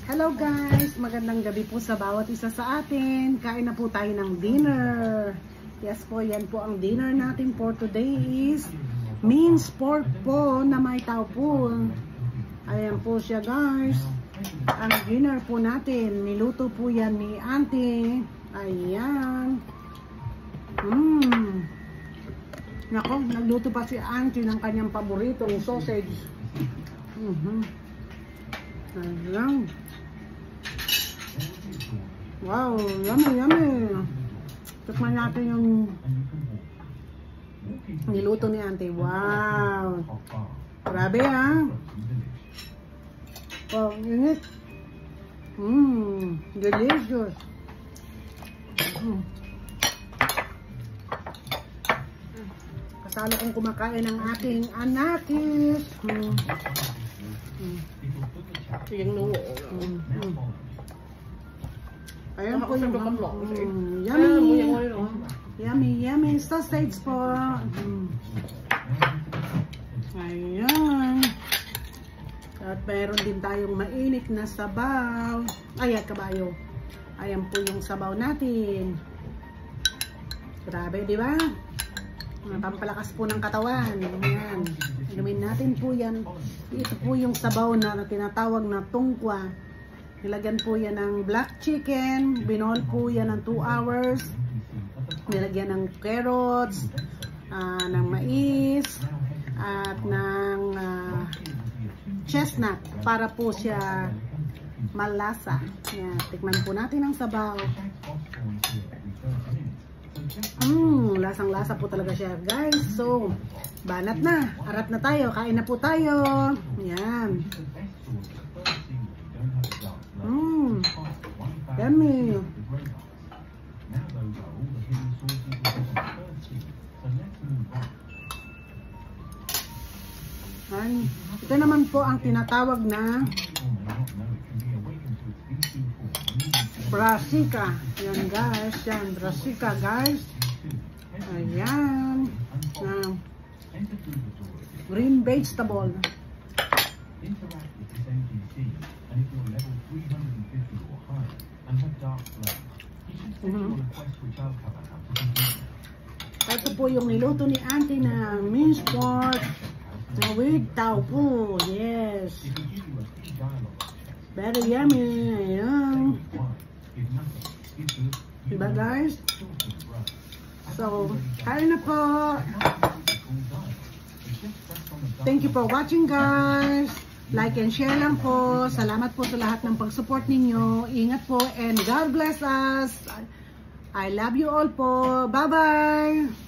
Hello guys! Magandang gabi po sa bawat isa sa atin. Kain na po tayo ng dinner. Yes po, yan po ang dinner natin for today is minced pork po na may taupo. Ayan po siya guys. Ang dinner po natin, niluto po yan ni Auntie. Ayan. Nako, nagluto pa si Auntie ng kanyang paboritong sausage. Ayan. Wow, yummy, yummy. Tikman natin yung niluto ni Auntie. Wow. Grabe ha. Oh, init. Delicious. Kasalo kong kumakain ng ating anakis. Yung nuo. Ayan po yung yummy sausage po. Ayan. At meron din tayong mainit na sabaw. Ayan kabayo. Ayan po yung sabaw natin. Grabe, di ba? Pampalakas po ng katawan. Ayan. Inumin natin po yan. Ito po yung sabaw na tinatawag na tungkwa. Nilagyan po yan ng black chicken. Binol po yan ng 2 hours. Nilagyan ng carrots, ng mais, at ng chestnut para po siya malasa. Yan. Tikman po natin ang sabaw. Lasang-lasa po talaga siya guys. So, banat na. Arat na tayo. Kain na po tayo. Yan. Yummy. Ito naman po ang tinatawag na brassica. Yan guys. Yan. Brassica guys. Ayan. Green vegetable. Ito po yung niluto ni Auntie na minced pork with taupo. Yes. Very yummy. Ayan. Diba guys? So, kain na po. Thank you for watching guys. Like and share lang po. Salamat po sa lahat ng pag-support ninyo. Ingat po and God bless us. I love you all po. Bye-bye.